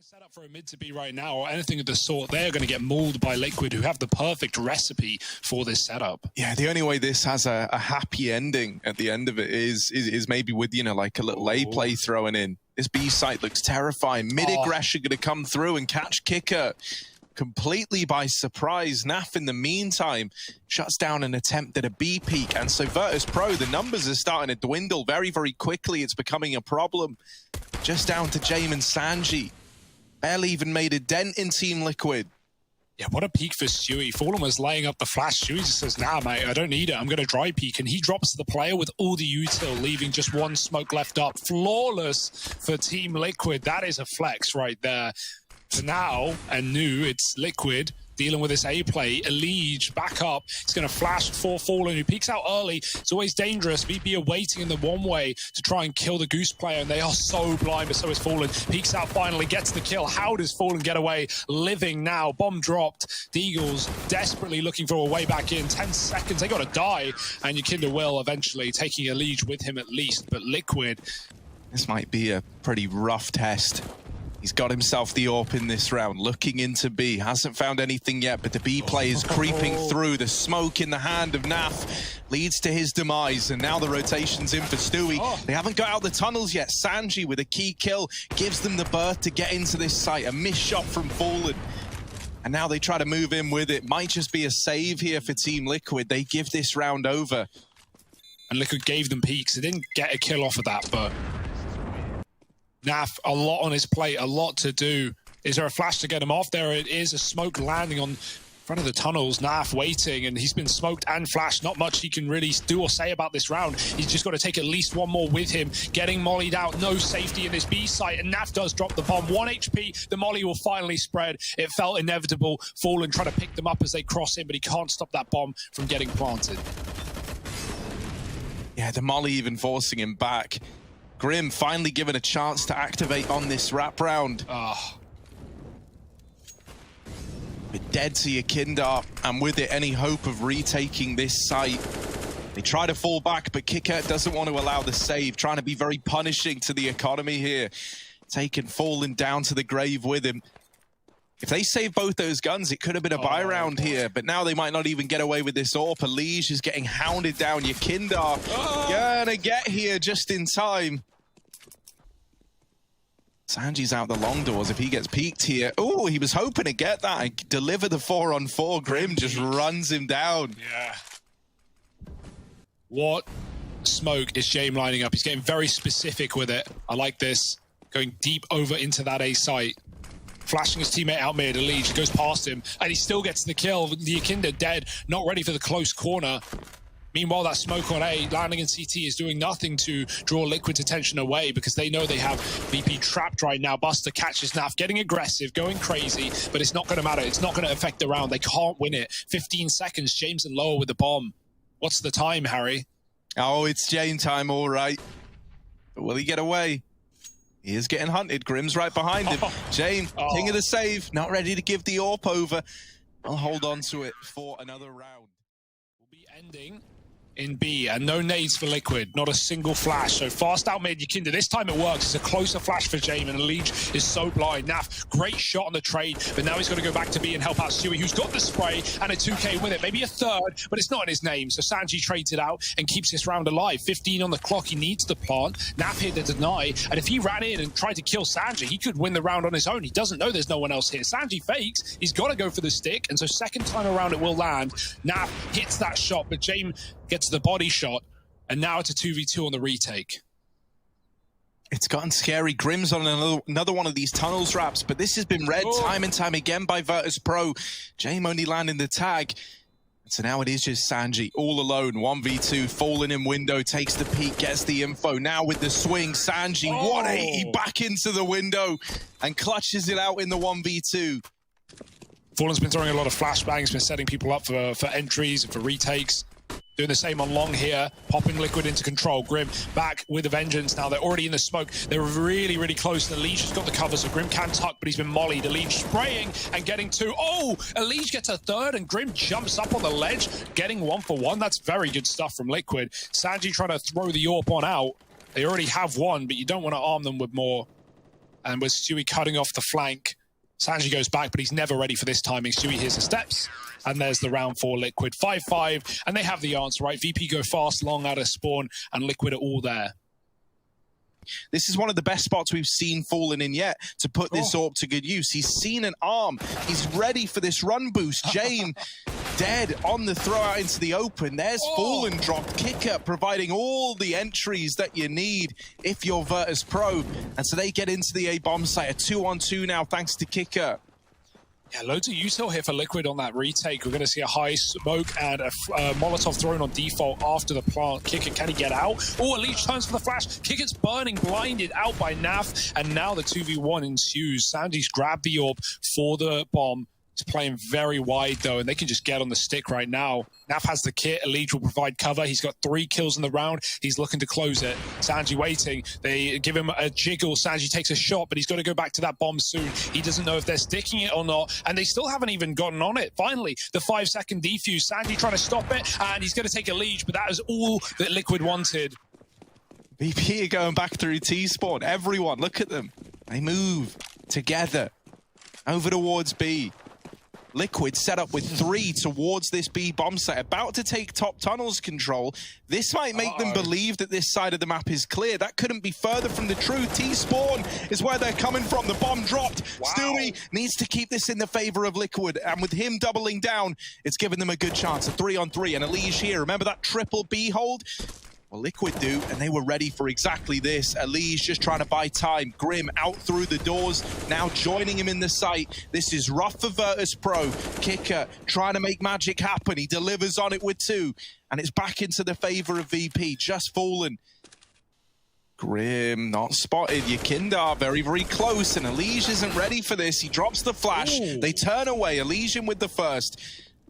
Set up for a mid to be right now, or anything of the sort, they're going to get mauled by Liquid, who have the perfect recipe for this setup. Yeah, the only way this has a happy ending at the end of it is maybe with, you know, like a little A play thrown in. This B site looks terrifying. Mid-aggression going to come through and catch Kicker completely by surprise. Naf, in the meantime, shuts down an attempt at a B peak. And so Virtus.pro, the numbers are starting to dwindle very, very quickly. It's becoming a problem. Just down to Jame and Sanji. Barely even made a dent in Team Liquid. Yeah, what a peek for Stewie. Fallen was laying up the flash. Stewie just says, nah, mate, I don't need it. I'm going to dry peek. And he drops the player with all the util, leaving just one smoke left up. Flawless for Team Liquid. That is a flex right there. So now, and new, it's Liquid dealing with this A play. Elige back up. He's going to flash for Fallen, who peeks out early. It's always dangerous. VP are waiting in the one way to try and kill the Goose player, and they are so blind, but so is Fallen. Peeks out finally, gets the kill. How does Fallen get away? Living now. Bomb dropped. The Eagles desperately looking for a way back in. 10 seconds. They got to die, and Yakinda will eventually, taking Elige with him at least. But Liquid, this might be a pretty rough test. He's got himself the AWP in this round, looking into B. Hasn't found anything yet, but the B play is creeping through. The smoke in the hand of Naf leads to his demise, and now the rotation's in for Stewie. They haven't got out the tunnels yet. Sanji, with a key kill, gives them the berth to get into this site. A missed shot from Fallen. And now they try to move in with it. Might just be a save here for Team Liquid. They give this round over. And Liquid gave them peaks. They didn't get a kill off of that, but Naf, a lot on his plate, a lot to do. Is there a flash to get him off? There it is, a smoke landing on front of the tunnels. Naf waiting, and he's been smoked and flashed. Not much he can really do or say about this round. He's just got to take at least one more with him. Getting mollied out, no safety in this B site, and Naf does drop the bomb. 1 HP, the molly will finally spread. It felt inevitable. Fallen trying to pick them up as they cross in, but he can't stop that bomb from getting planted. Yeah, the molly even forcing him back. Grim finally given a chance to activate on this wrap round. But dead to Yakinda, and with it, any hope of retaking this site. They try to fall back, but Kicker doesn't want to allow the save, trying to be very punishing to the economy here. Taking Fallen down to the grave with him. If they save both those guns, it could have been a buy round here, but now they might not even get away with this AWP. Elige is getting hounded down. Yakinda gonna get here just in time. Sanji's out the long doors if he gets peeked here. Oh, he was hoping to get that and deliver the 4-on-4. Grim just runs him down. Yeah. What smoke is Jame lining up? He's getting very specific with it. I like this. Going deep over into that A site. Flashing his teammate out mid. Elige goes past him, and he still gets the kill. The Yakinda dead, not ready for the close corner. Meanwhile, that smoke on A, landing in CT, is doing nothing to draw Liquid's attention away, because they know they have VP trapped right now. Buster catches Naf, getting aggressive, going crazy, but it's not going to matter. It's not going to affect the round. They can't win it. 15 seconds, James and Lower with the bomb. What's the time, Harry? Oh, it's Jame time, all right. But will he get away? He is getting hunted. Grim's right behind him. Jame, king of the save, not ready to give the AWP over. I'll hold on to it for another round. We'll be ending in B, and no nades for Liquid, not a single flash. So fast out mid, Yakinda. This time it works. It's a closer flash for Jame, and Elige is so blind. Naf, great shot on the trade, but now he's got to go back to B and help out Stewie, who's got the spray and a 2K with it. Maybe a third, but it's not in his name. So Sanji trades it out and keeps this round alive. 15 on the clock. He needs the plant. Naf here to deny, and if he ran in and tried to kill Sanji, he could win the round on his own. He doesn't know there's no one else here. Sanji fakes. He's got to go for the stick, and so second time around it will land. Naf hits that shot, but Jame gets the body shot, and now it's a 2v2 on the retake. It's gotten scary. Grim's on another one of these tunnels wraps, but this has been read time and time again by Virtus.pro. Jame only landing the tag. So now it is just Sanji all alone. 1v2, Fallen in window, takes the peek, gets the info. Now with the swing, Sanji 180 back into the window and clutches it out in the 1v2. Fallen's been throwing a lot of flashbangs, been setting people up for entries and for retakes. Doing the same on long here, popping Liquid into control. Grim back with a vengeance now. They're already in the smoke. They're really, really close. And Elige has got the cover, so Grim can tuck, but he's been mollied. Elige spraying and getting two. Oh, Elige gets a third, and Grim jumps up on the ledge, getting 1 for 1. That's very good stuff from Liquid. Sanji trying to throw the AWP on out. They already have one, but you don't want to arm them with more And with Stewie cutting off the flank, Sanji goes back, but he's never ready for this timing. Stewie hears the steps, and there's the round 4 Liquid. 5-5, and they have the answer, right? VP go fast, long out of spawn, and Liquid are all there. This is one of the best spots we've seen Fallen in yet to put this AWP to good use. He's seen an arm. He's ready for this run boost. Jame dead on the throw out into the open. There's Fallen dropped. Kicker providing all the entries that you need if you're Virtus Pro. And so they get into the A bomb site. A 2-on-2 now thanks to Kicker. Yeah, loads of util here for Liquid on that retake. We're going to see a high smoke and a Molotov thrown on default after the plant. Kicker, can he get out? Oh, Leech turns for the flash. Kicker's burning, blinded out by Naf. And now the 2v1 ensues. Sandy's grabbed the AWP for the bomb. He's playing very wide, though, and they can just get on the stick right now. Naf has the kit. Elite will provide cover. He's got 3 kills in the round. He's looking to close it. Sanji waiting. They give him a jiggle. Sanji takes a shot, but he's got to go back to that bomb soon. He doesn't know if they're sticking it or not, and they still haven't even gotten on it. Finally, the 5-second defuse. Sanji trying to stop it, and he's going to take a lead, but that is all that Liquid wanted. VP are going back through T-spawn. Everyone, look at them. They move together over towards B. Liquid set up with 3 towards this B bomb site, about to take top tunnels control. This might make them believe that this side of the map is clear. That couldn't be further from the truth. T-spawn is where they're coming from. The bomb dropped. Stewie needs to keep this in the favor of Liquid, and with him doubling down, it's given them a good chance. A 3-on-3 and Elige here. Remember that triple B hold? Well, Liquid do, and they were ready for exactly this. Elige just trying to buy time. Grim out through the doors, now joining him in the site. This is rough for Virtus Pro. Kicker trying to make magic happen. He delivers on it with 2, and it's back into the favor of VP. Just Fallen. Grim not spotted. Yakindar very, very close, and Elige isn't ready for this. He drops the flash. They turn away. Elysian with the first.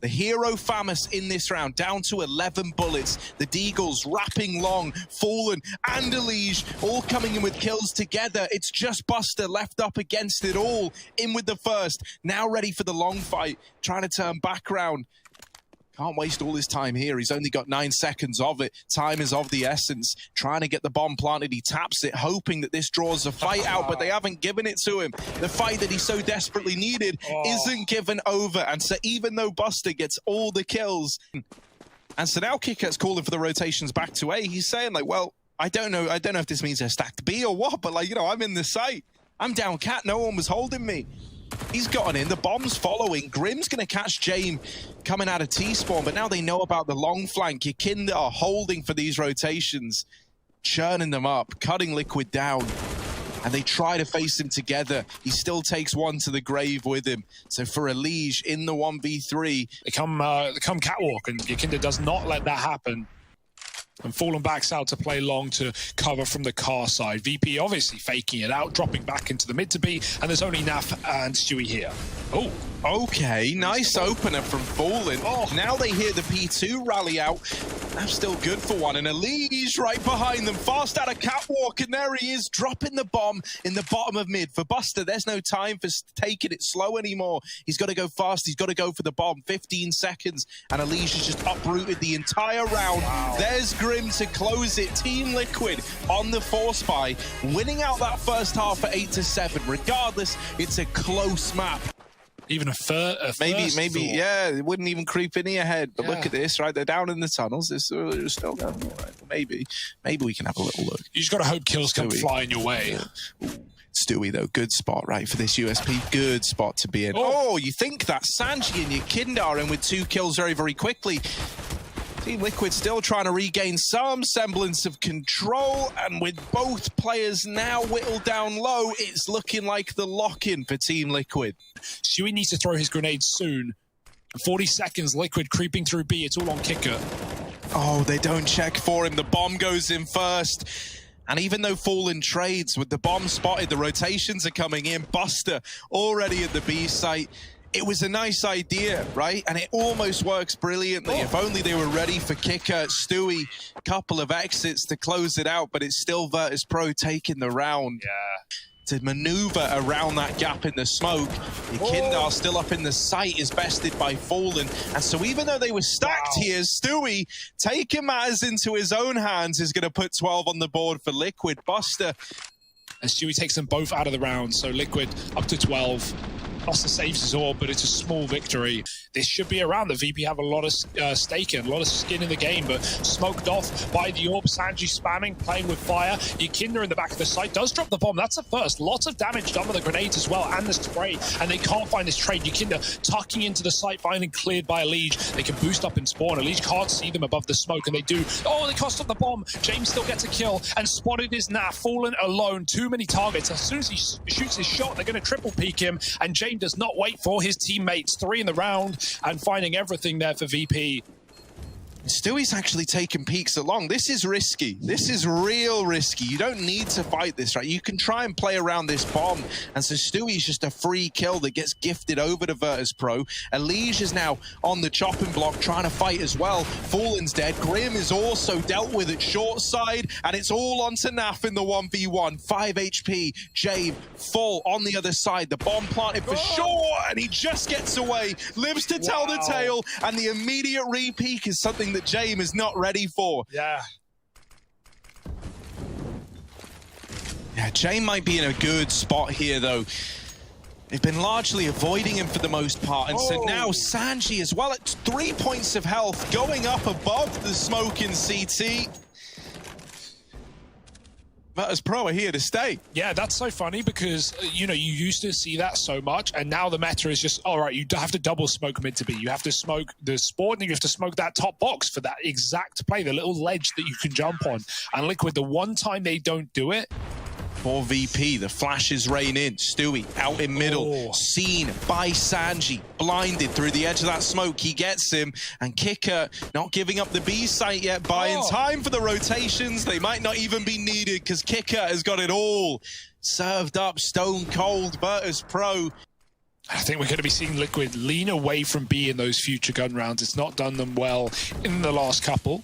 The hero Famus in this round, down to 11 bullets. The Deagles wrapping long, Fallen and Elige all coming in with kills together. It's just Buster left up against it all. In with the first, now ready for the long fight, trying to turn back round. Can't waste all his time here. He's only got 9 seconds of it. Time is of the essence. Trying to get the bomb planted. He taps it, hoping that this draws a fight out, but they haven't given it to him. The fight that he so desperately needed isn't given over. And so even though Buster gets all the kills, and so now Kicker's calling for the rotations back to A, he's saying like, well, I don't know if this means they're stacked B or what, but like, you know, I'm in the site. I'm down cat. No one was holding me. He's gotten in, the bomb's following. Grim's going to catch Jame coming out of T-spawn, but now they know about the long flank. Yakinda are holding for these rotations, churning them up, cutting Liquid down, and they try to face him together. He still takes 1 to the grave with him. So for Elige in the 1v3. They come catwalk, and Yakinda does not let that happen. And Fallen backs out to play long to cover from the car side. VP obviously faking it out, dropping back into the mid to B, and there's only Naf and Stewie here. Oh, okay, nice opener from Fallen. Now they hear the P2 rally out. Naf's still good for one, and Elige right behind them, fast out of catwalk, and there he is, dropping the bomb in the bottom of mid. For Buster, there's no time for taking it slow anymore. He's got to go fast, he's got to go for the bomb. 15 seconds, and Elige has just uprooted the entire round. There's Grim to close it. Team Liquid on the force buy, winning out that first half for 8-7. Regardless, it's a close map. Even a first maybe, yeah, it wouldn't even creep in your head. But look at this, right? They're down in the tunnels. They're still down. All right. Maybe we can have a little look. You just got to hope kills come flying your way. Stewie, though, good spot, right, for this USP. Good spot to be in. Oh, you think that Sanji and Yakinda are in with 2 kills very, very quickly. Team Liquid still trying to regain some semblance of control, and with both players now whittled down low, it's looking like the lock-in for Team Liquid. Stewie needs to throw his grenade soon. 40 seconds, Liquid creeping through B. It's all on Kicker. Oh, they don't check for him. The bomb goes in first. And even though Fallen trades with the bomb spotted, the rotations are coming in. Buster already at the B site. It was a nice idea, right? And it almost works brilliantly. If only they were ready for Kicker. Stewie, couple of exits to close it out, but it's still Virtus Pro taking the round. To maneuver around that gap in the smoke. Yakindar still up in the site is bested by Fallen. And so even though they were stacked here, Stewie taking matters into his own hands is going to put 12 on the board for Liquid. Buster and Stewie takes them both out of the round. So Liquid up to 12. Costa saves his orb, but it's a small victory. This should be around. The VP have a lot of stake in, a lot of skin in the game, but smoked off by the orb. Sanji spamming, playing with fire. Yakinda in the back of the site does drop the bomb. That's a first. Lots of damage done with the grenades as well, and the spray, and they can't find this trade. Yakinda tucking into the site, finding cleared by Elige. They can boost up and spawn. Elige can't see them above the smoke, and they do. Oh, they cost up the bomb. James still gets a kill, and spotted is Naf, fallen alone. Too many targets. As soon as he shoots his shot, they're going to triple peek him, and James does not wait for his teammates. 3 in the round, and finding everything there for VP. Stewie's actually taking peeks along. This is risky. This is real risky. You don't need to fight this, right? You can try and play around this bomb. And so Stewie's just a free kill that gets gifted over to Virtus Pro. Elige is now on the chopping block trying to fight as well. Fallen's dead. Grim is also dealt with at short side. And it's all onto Naf in the 1v1. 5 HP. Jave full on the other side. The bomb planted for sure. And he just gets away. Lives to tell the tale. And the immediate re-peek is something that James is not ready for. Yeah, James might be in a good spot here, though. They've been largely avoiding him for the most part. And so now Sanji as well at 3 points of health, going up above the smoke in CT. Virtus Pro are here to stay. Yeah, that's so funny because, you know, you used to see that so much, and now the meta is just, all right, you have to double smoke mid to B. You have to smoke the spawn, and you have to smoke that top box for that exact play, the little ledge that you can jump on. And Liquid, the one time they don't do it, for VP, the flashes rain in. Stewie out in middle, seen by Sanji, blinded through the edge of that smoke. He gets him, and Kicker not giving up the B site yet, buying time for the rotations. They might not even be needed because Kicker has got it all served up, stone cold. Virtus Pro. I think we're going to be seeing Liquid lean away from B in those future gun rounds. It's not done them well in the last couple.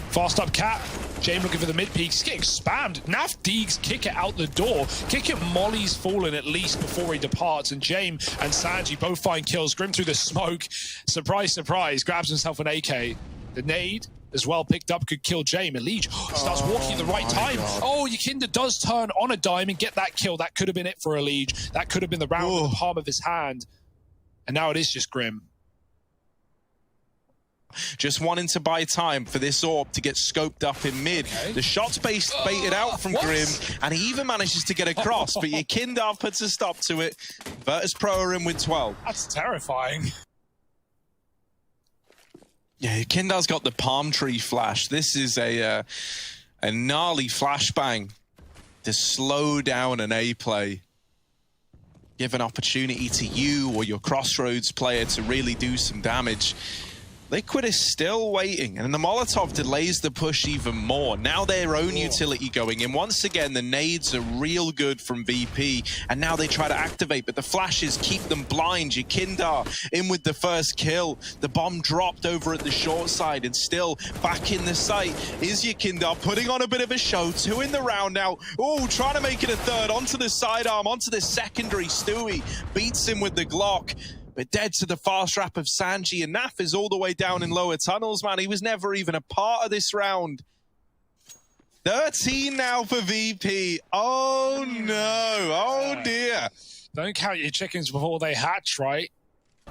Fast up Cat. James looking for the mid peak. He's getting spammed. Naf Deegs kick it out the door. Kick it Molly's fallen at least before he departs. And James and Sanji both find kills. Grim through the smoke. Surprise, surprise. Grabs himself an AK. The nade as well picked up could kill James. Elige starts walking at the right time. Oh, Yakinda does turn on a dime and get that kill. That could have been it for Elige. That could have been the round in the palm of his hand. And now it is just Grim. Just wanting to buy time for this orb to get scoped up in mid. The shot's baited out from Grim, and he even manages to get across, but Yakinda puts a stop to it. Virtus Pro are in with 12. That's terrifying. Yeah, Yakinda's got the palm tree flash. This is a gnarly flashbang to slow down an A play. Give an opportunity to you or your Crossroads player to really do some damage. Liquid is still waiting, and the Molotov delays the push even more. Now their own utility going in. Once again, the nades are real good from VP, and now they try to activate, but the flashes keep them blind. Yakinda in with the first kill. The bomb dropped over at the short side, and still back in the site is Yakinda, putting on a bit of a show. 2 in the round now. Oh, trying to make it a third. Onto the sidearm, onto the secondary. Stewie beats him with the Glock. But dead to the fast wrap of Sanji, and Naf is all the way down in lower tunnels, man. He was never even a part of this round. 13 now for VP. Oh, no. Oh, dear. Don't count your chickens before they hatch, right?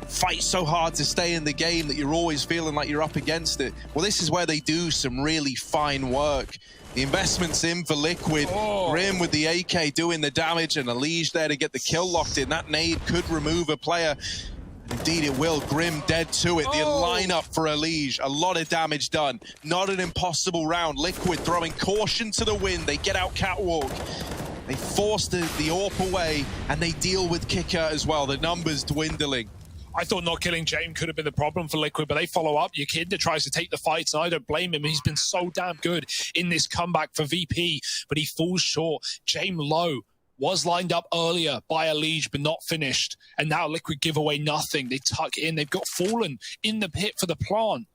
Fight so hard to stay in the game that you're always feeling like you're up against it. Well, this is where they do some really fine work. The investment's in for Liquid. Grim with the AK doing the damage, and Elige there to get the kill locked in. That nade could remove a player. Indeed it will. Grim dead to it. The lineup for Elige. A lot of damage done. Not an impossible round. Liquid throwing caution to the wind. They get out catwalk. They force the AWP away, and they deal with Kicker as well. The numbers dwindling. I thought not killing James could have been the problem for Liquid, but they follow up. Yakinda tries to take the fights, and I don't blame him. He's been so damn good in this comeback for VP, but he falls short. James low. Was lined up earlier by Elige, but not finished. And now Liquid give away nothing. They tuck in. They've got Fallen in the pit for the plant.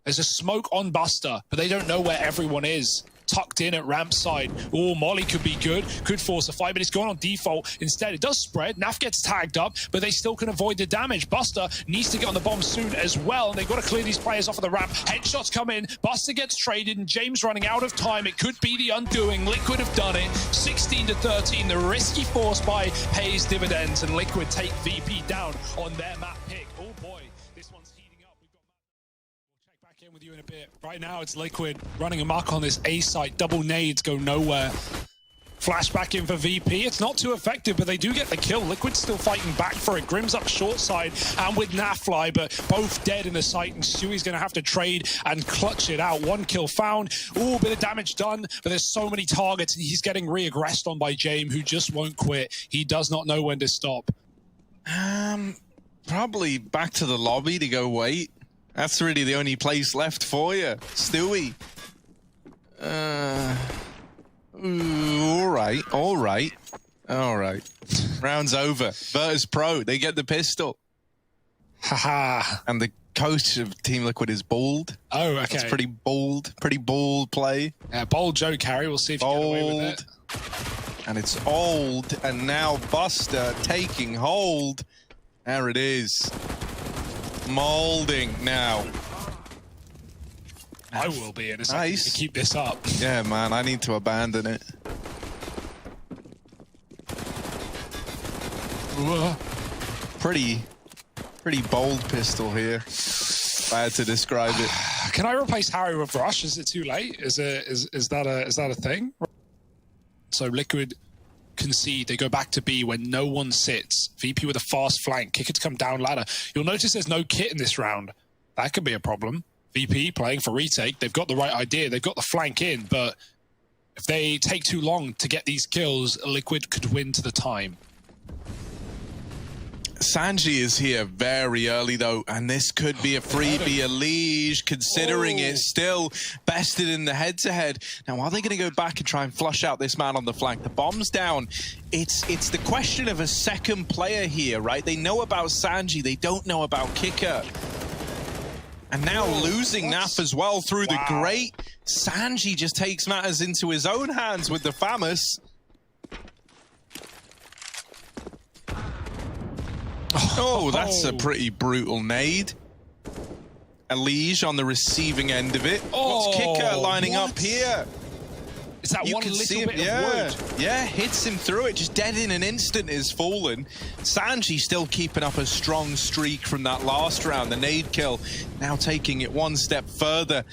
There's a smoke on Buster, but they don't know where everyone is. tucked in at ramp side. Oh, Molly could be good, could force a fight, but it's gone on default. Instead, it does spread. Naf gets tagged up, but they still can avoid the damage. Buster needs to get on the bomb soon as well, and they've got to clear these players off of the ramp. Headshots come in, Buster gets traded, and James running out of time. It could be the undoing. Liquid have done it. 16-13, the risky force buy pays dividends, and Liquid take VP down on their map pick. Oh boy, this one's heating up. We'll check back in with you in a bit. Right now it's Liquid running amok on this A site. Double nades go nowhere. Flashback in for VP. It's not too effective, but they do get the kill. Liquid's still fighting back for it. Grim's up short side and with Nafly, but both dead in the site, and Sui's going to have to trade and clutch it out. One kill found. Ooh, bit of damage done, but there's so many targets, and he's getting re-aggressed on by James, who just won't quit. He does not know when to stop. Probably back to the lobby to go wait. That's really the only place left for you. Stewie. All right. Round's over. Virtus Pro, they get the pistol. Haha. And the coach of Team Liquid is bold. Oh, okay. That's pretty bold play. Bold Joe Carey. We'll see if you get away with it. And it's old, and now Buster taking hold. There it is. Molding now. I will be in a second to keep this up. Yeah, man, I need to abandon it. Pretty bold pistol here. If I had to describe it. Can I replace Harry with Rush? Is it too late? Is that a thing? So Liquid concede. They go back to B when no one sits. VP with a fast flank. Kicker to come down ladder. You'll notice there's no kit in this round. That could be a problem. VP playing for retake. They've got the right idea. They've got the flank in, but if they take too long to get these kills, Liquid could win to the time. Sanji is here very early, though, and this could be a freebie. A Liege, considering it's still bested in the head-to-head. Now, are they going to go back and try and flush out this man on the flank? The bomb's down. It's the question of a second player here, right? They know about Sanji. They don't know about Kicker. And now losing Naf as well through the grate. Sanji just takes matters into his own hands with the FAMAS. Oh, that's a pretty brutal nade. Elige on the receiving end of it. What's Kicker lining up here? Is that one little bit of wood? Yeah, hits him through it. Just dead in an instant is fallen. Sanji still keeping up a strong streak from that last round. The nade kill now taking it one step further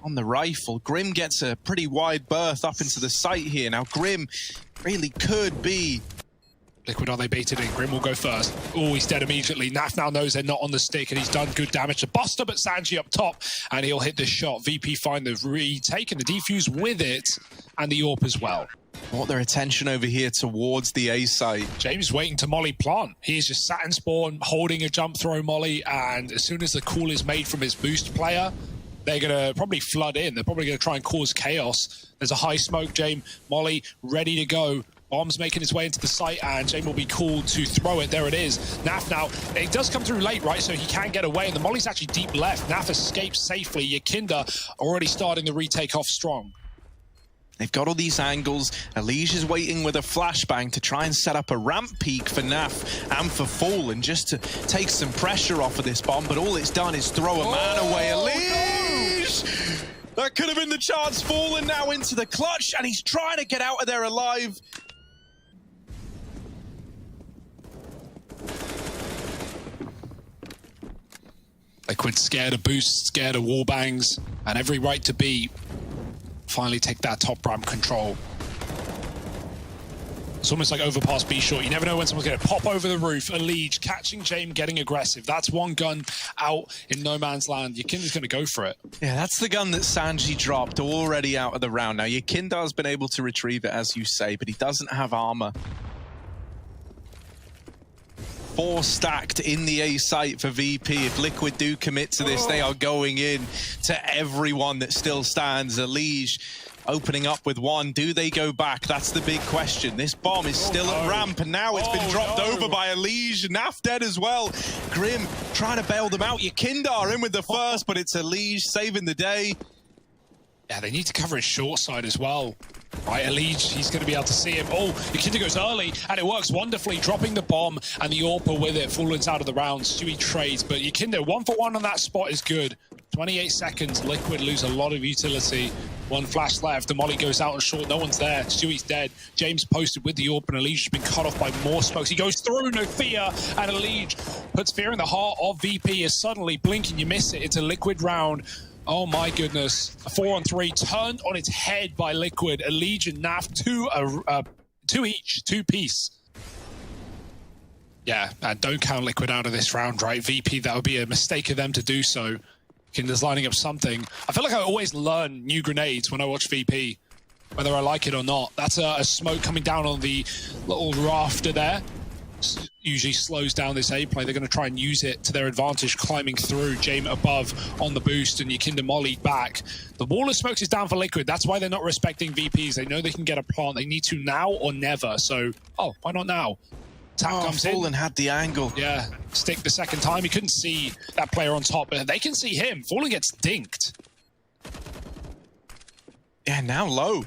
on the rifle. Grim gets a pretty wide berth up into the site here. Now Grim really could be... Liquid, are they baited in? Grim will go first. Oh, he's dead immediately. Naf now knows they're not on the stick, and he's done good damage to Buster, but Sanji up top, and he'll hit the shot. VP find the retake and the defuse with it, and the AWP as well. Brought their attention over here towards the A site. James waiting to molly plant. He's just sat in spawn, holding a jump throw molly, and as soon as the call is made from his boost player, they're going to probably flood in. They're probably going to try and cause chaos. There's a high smoke, James. Molly ready to go. Bomb's making his way into the site, and James will be called to throw it. There it is. Naf now, it does come through late, right? So he can't get away, and the molly's actually deep left. Naf escapes safely. Yakinda already starting the retake off strong. They've got all these angles. Elige is waiting with a flashbang to try and set up a ramp peak for Naf and for Fallen, just to take some pressure off of this bomb, but all it's done is throw a man away. Elige! No! That could have been the chance. Fallen now into the clutch, and he's trying to get out of there alive. Liquid scared of boosts, scared of wall bangs, and every right to be finally take that top ramp control. It's almost like overpass B short. You never know when someone's going to pop over the roof. Elige catching James, getting aggressive. That's one gun out in no man's land. Yakinda's going to go for it. Yeah, that's the gun that Sanji dropped already out of the round. Now, Yakinda's been able to retrieve it, as you say, but he doesn't have armor. 4 stacked in the A site for VP. If Liquid do commit to this, they are going in to everyone that still stands. Elige opening up with one. Do they go back? That's the big question. This bomb is still at ramp, and now it's been dropped over by Elige. Naf dead as well. Grim trying to bail them out. Yakinda in with the first, but it's Elige saving the day. Yeah, they need to cover his short side as well. Right, Elige, he's going to be able to see him. Oh, Yakinda goes early, and it works wonderfully, dropping the bomb, and the AWPer with it. Fallen's out of the round. Stewie trades, but Yakinda, 1 for 1 on that spot is good. 28 seconds, Liquid lose a lot of utility. 1 flash left, the molly goes out and short, no one's there. Stewie's dead. James posted with the AWP, and Elige has been cut off by more smokes. He goes through, no fear, and Elige puts fear in the heart of VP. Is suddenly blinking, you miss it. It's a Liquid round. Oh my goodness. A 4-on-3 turned on its head by Liquid. Elige and Naf, two each, 2 piece. Yeah, and don't count Liquid out of this round, right? VP, that would be a mistake of them to do so. Kinder's lining up something. I feel like I always learn new grenades when I watch VP, whether I like it or not. That's a smoke coming down on the little rafter there. Usually slows down this A play. They're going to try and use it to their advantage, climbing through. James above on the boost, and Yakinda molly back. The wall of smokes is down for Liquid. That's why they're not respecting VPs. They know they can get a plant. They need to now or never. So, oh, why not now? Tap comes in. Fallen had the angle. Yeah, stick the second time. He couldn't see that player on top, but they can see him. Fallen gets dinked. Yeah, now low.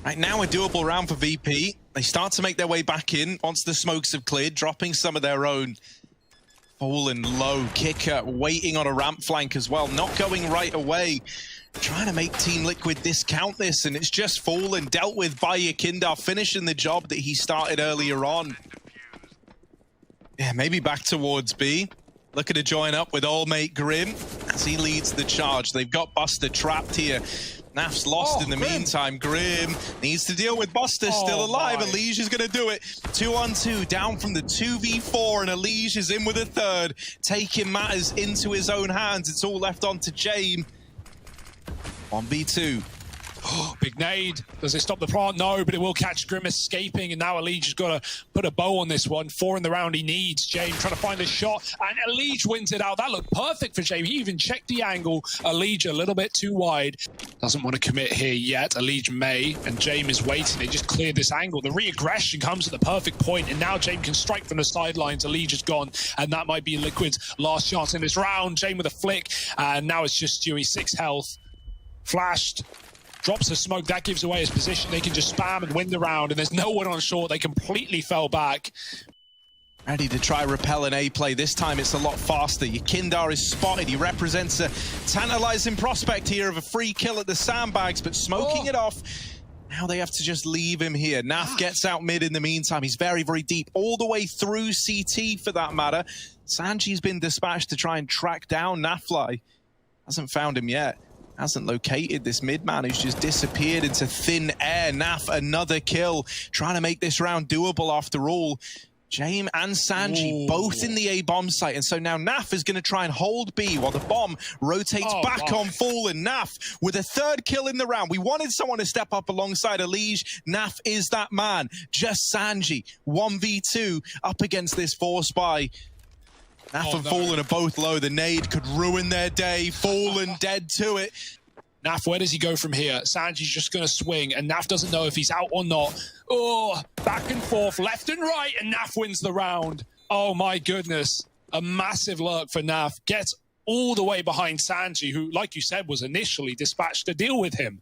Right now, a doable round for VP. They start to make their way back in once the smokes have cleared, dropping some of their own. Fallen low, kicker, waiting on a ramp flank as well, not going right away. Trying to make Team Liquid discount this, and it's just Fallen, dealt with by Yakinda, finishing the job that he started earlier on. Yeah, maybe back towards B. Looking to join up with old mate Grim as he leads the charge. They've got Buster trapped here. Naf's lost in the meantime. Grim needs to deal with Buster, still alive. Elige is going to do it. 2-on-2, down from the 2v4, and Elige is in with a third, taking matters into his own hands. It's all left on to James. 1v2. Big nade. Does it stop the plant? No, but it will catch Grim escaping, and now Elige has got to put a bow on this one. 4 in the round he needs. James trying to find a shot, and Elige wins it out. That looked perfect for James. He even checked the angle. Elige a little bit too wide. Doesn't want to commit here yet. Elige may, and James is waiting. They just cleared this angle. The re-aggression comes at the perfect point, and now James can strike from the sidelines. Elige is gone, and that might be Liquid's last chance in this round. James with a flick, and now it's just Stewie, 6 health. Flashed. Drops a smoke, that gives away his position. They can just spam and win the round, and there's no one on short. They completely fell back. Ready to try repel an A play. This time it's a lot faster. Yakinda is spotted. He represents a tantalizing prospect here of a free kill at the sandbags, but smoking it off. Now they have to just leave him here. Naf gets out mid in the meantime. He's very, very deep, all the way through CT for that matter. Sanji's been dispatched to try and track down Nafly. Hasn't found him yet. Hasn't located this mid man who's just disappeared into thin air. Naf, another kill. Trying to make this round doable after all. James and Sanji both in the A bomb site. And so now Naf is going to try and hold B while the bomb rotates back on Fallen. Naf with a 3rd kill in the round. We wanted someone to step up alongside Elige. Naf is that man. Just Sanji. 1v2 up against this 4-spy. Naf and Fallen are both low. The nade could ruin their day. Fallen dead to it. Naf, where does he go from here? Sanji's just going to swing, and Naf doesn't know if he's out or not. Oh, back and forth, left and right, and Naf wins the round. Oh my goodness. A massive lurk for Naf. Gets all the way behind Sanji, who, like you said, was initially dispatched to deal with him.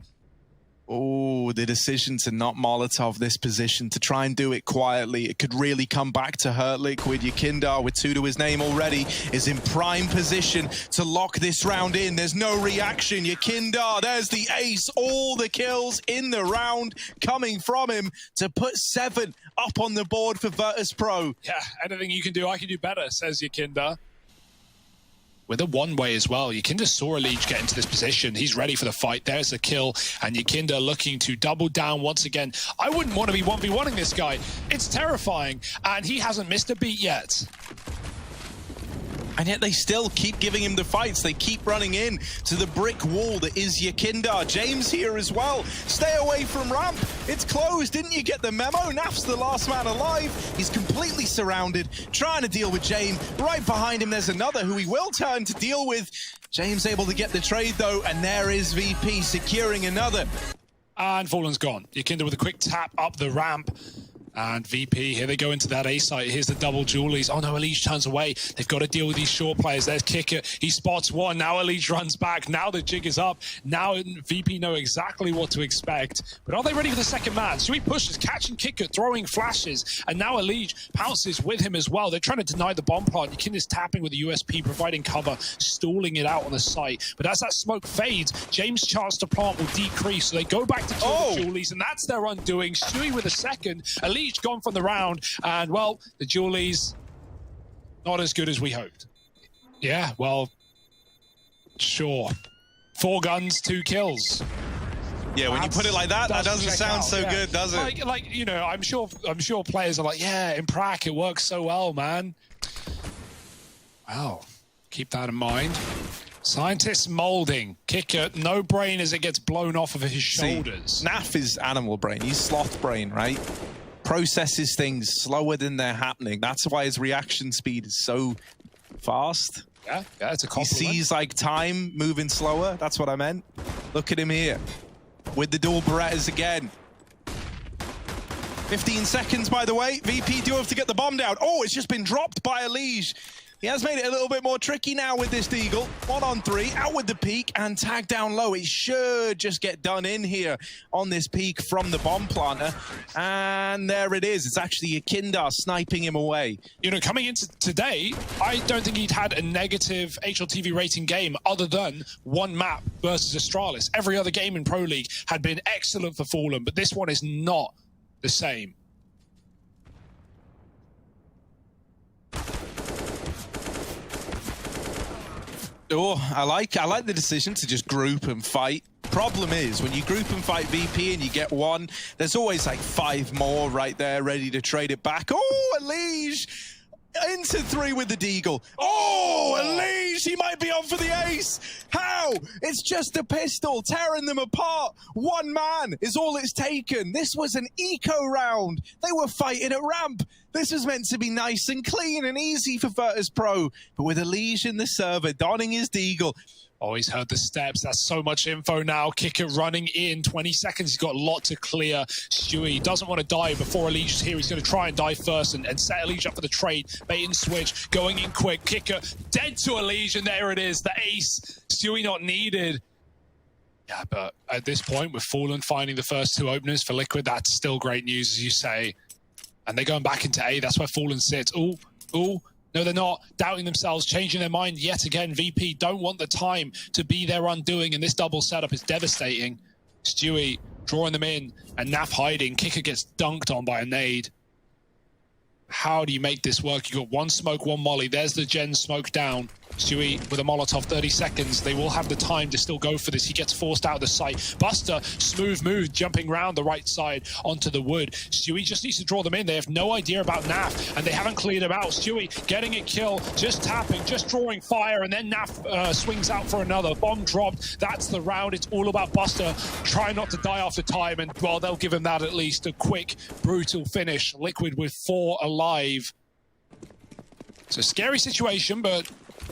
Oh, the decision to not Molotov this position, to try and do it quietly. It could really come back to hurt Liquid. Yakinda, with 2 to his name already, is in prime position to lock this round in. There's no reaction. Yakinda, there's the ace. All the kills in the round coming from him to put 7 up on the board for Virtus Pro. Yeah, anything you can do, I can do better, says Yakinda. With a one-way as well. Yakinda saw Elige get into this position. He's ready for the fight. There's the kill. And Yakinda looking to double down once again. I wouldn't want to be 1v1ing this guy. It's terrifying. And he hasn't missed a beat yet. And yet they still keep giving him the fights. They keep running in to the brick wall that is Yakinda. James here as well. Stay away from ramp. It's closed. Didn't you get the memo? Naf's the last man alive. He's completely surrounded, trying to deal with James. Right behind him, there's another who he will turn to deal with. James able to get the trade, though, and there is VP securing another. And Fallen's gone. Yakinda with a quick tap up the ramp. And VP, here they go into that A site. Here's the double Julies. Oh no, Elige turns away. They've got to deal with these short players. There's Kicker. He spots one. Now Elige runs back. Now the jig is up. Now VP know exactly what to expect. But are they ready for the second man? Sui pushes, catching Kicker, throwing flashes. And now Elige pounces with him as well. They're trying to deny the bomb plant. Yakin is tapping with the USP, providing cover, stalling it out on the site. But as that smoke fades, James' chance to plant will decrease. So they go back to kill the Julies, and that's their undoing. Sui with a second. Elige gone from the round, and well, the Julies not as good as we hoped. Yeah, well, sure. 4 guns, 2 kills. Yeah, when you put it like that, that doesn't sound so good, does it? Like you know, I'm sure players are like, yeah, in Prac it works so well, man. Well, keep that in mind. Scientists molding. Kicker, no brain as it gets blown off of his shoulders. Naf is animal brain. He's sloth brain, right? Processes things slower than they're happening. That's why his reaction speed is so fast. Yeah, it's a compliment. He sees like time moving slower. That's what I meant. Look at him here with the dual Berettas again. 15 seconds, by the way. VP do have to get the bomb down. Oh, it's just been dropped by Elige. He has made it a little bit more tricky now with this Deagle. 1 on 3, out with the peak and tag down low. It should just get done in here on this peak from the bomb planter. And there it is. It's actually Yakindar sniping him away. You know, coming into today, I don't think he'd had a negative HLTV rating game other than 1 map versus Astralis. Every other game in Pro League had been excellent for Fallen, but this one is not the same. Oh, I like the decision to just group and fight. Problem is, when you group and fight VP and you get 1, there's always like 5 more right there ready to trade it back. Oh, Elige into 3 with the Deagle. Oh, Elige, he might be on for the ace. How? It's just a pistol tearing them apart. 1 man is all it's taken. This was an eco round. They were fighting at ramp. This was meant to be nice and clean and easy for Virtus Pro. But with Elige in the server, donning his Deagle. Oh, he's heard the steps. That's so much info now. Kicker running in. 20 seconds. He's got a lot to clear. Stewie doesn't want to die before Elige is here. He's going to try and die first and set Elige up for the trade. Bait and switch. Going in quick. Kicker dead to Elige, and there it is. The ace. Stewie not needed. Yeah, but at this point, with Fallen finding the first 2 openers for Liquid, that's still great news, as you say. And they're going back into A. That's where Fallen sits. Ooh. No, they're not. Doubting themselves, changing their mind yet again. VP don't want the time to be their undoing, and this double setup is devastating. Stewie drawing them in, and Naf hiding. Kicker gets dunked on by a nade. How do you make this work? You got 1 smoke, 1 molly. There's the Gen smoke down. Stewie with a Molotov, 30 seconds. They will have the time to still go for this. He gets forced out of the site. Buster, smooth move, jumping round the right side onto the wood. Stewie just needs to draw them in. They have no idea about Naf, and they haven't cleared him out. Stewie getting a kill, just tapping, just drawing fire, and then Naf swings out for another. Bomb dropped. That's the round. It's all about Buster. Try not to die after time, and, well, they'll give him that at least. A quick, brutal finish. Liquid with 4 alive. It's a scary situation, but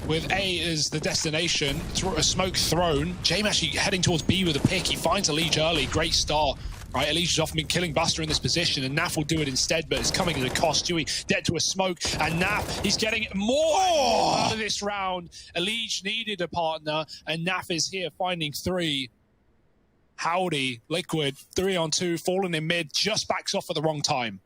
with A as the destination, a smoke thrown. James actually heading towards B with a pick. He finds Elige early. Great start. Right, Elige has often been killing Buster in this position, and Naf will do it instead, but it's coming at a cost. Stewie dead to a smoke, and Naf, he's getting more out of this round. Elige needed a partner, and Naf is here finding 3. Howdy, Liquid, 3 on 2, Fallen in mid, just backs off at the wrong time.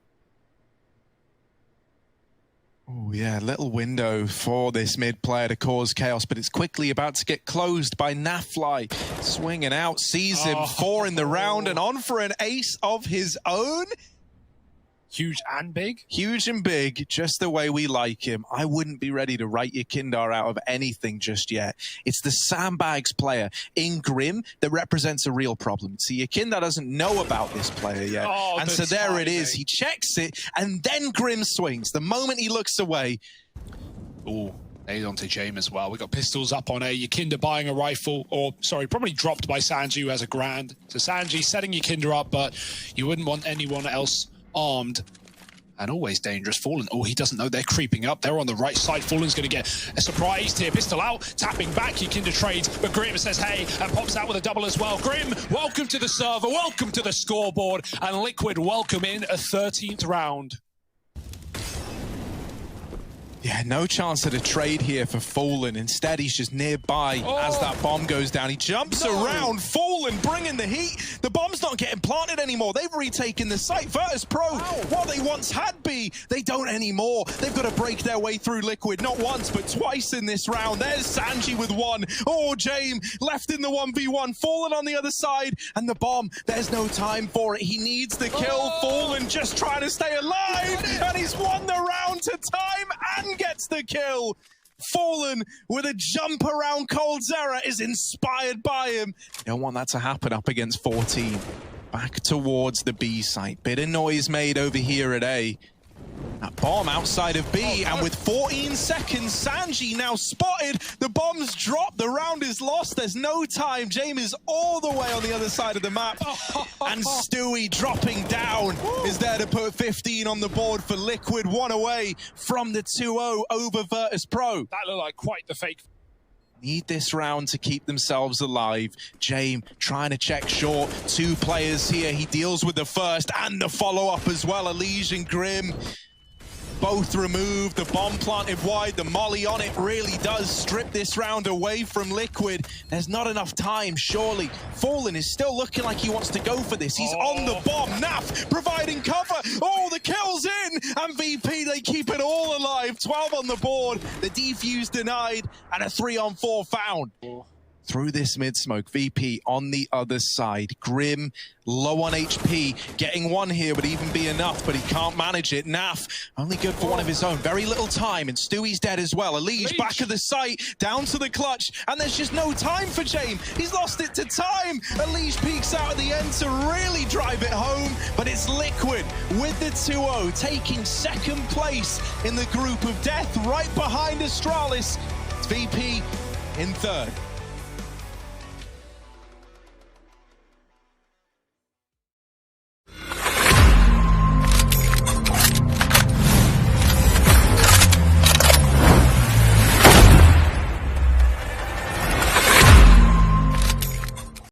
Oh, yeah, little window for this mid player to cause chaos, but it's quickly about to get closed by Nafly. Swinging out, sees him, 4 in the round, and on for an ace of his own. Huge and big? Huge and big, just the way we like him. I wouldn't be ready to write Yakindar out of anything just yet. It's the sandbags player in Grim that represents a real problem. See, Yakindar doesn't know about this player yet. And so there it is. He checks it, and then Grim swings. The moment he looks away. Ooh. Nade onto James as well. We got pistols up on A. Yakinda buying a rifle, or sorry, probably dropped by Sanji, who has a grand. So Sanji setting Yakinda up, but you wouldn't want anyone else armed. And always dangerous. Fallen, oh, he doesn't know they're creeping up. They're on the right side. Fallen's going to get a surprise here. Pistol out, tapping back. He can trades, but Grim says, hey, and pops out with a double as well. Grim, welcome to the server. Welcome to the scoreboard. And Liquid welcome in a 13th round. Yeah, no chance at a trade here for Fallen. Instead, he's just nearby as that bomb goes down. He jumps around. Fallen bringing the heat. The bomb's not getting planted anymore. They've retaken the site. Virtus Pro, what they once had be, they don't anymore. They've got to break their way through Liquid, not once, but twice in this round. There's Sanji with one. Oh, James left in the 1v1. Fallen on the other side, and the bomb, there's no time for it. He needs the kill. Fallen just trying to stay alive, and he's won the round to time and gets the kill. Fallen with a jump around Coldzera is inspired by him. You don't want that to happen up against 14. Back towards the B site. Bit of noise made over here at A. That bomb outside of B, and with 14 seconds, Sanji now spotted. The bomb's dropped. The round is lost. There's no time. James is all the way on the other side of the map. And Stewie dropping down is there to put 15 on the board for Liquid. One away from the 2-0 over Virtus Pro. That looked like quite the fake. Need this round to keep themselves alive. James trying to check short. Two players here. He deals with the first and the follow-up as well. Elige and Grim both removed. The bomb planted wide. The molly on it really does strip this round away from Liquid. There's not enough time, surely. Fallen is still looking like he wants to go for this. He's on the bomb. Naf providing cover. Oh, the kill's in. And VP, they keep it all alive. 12 on the board. The defuse denied. And a 3-on-4 found. Through this mid-smoke, VP on the other side. Grim, low on HP, getting one here would even be enough, but he can't manage it. Naf, only good for one of his own. Very little time, and Stewie's dead as well. Elige back of the site, down to the clutch, and there's just no time for James. He's lost it to time. Elige peeks out at the end to really drive it home, but it's Liquid with the 2-0, taking second place in the group of death, right behind Astralis. It's VP in third.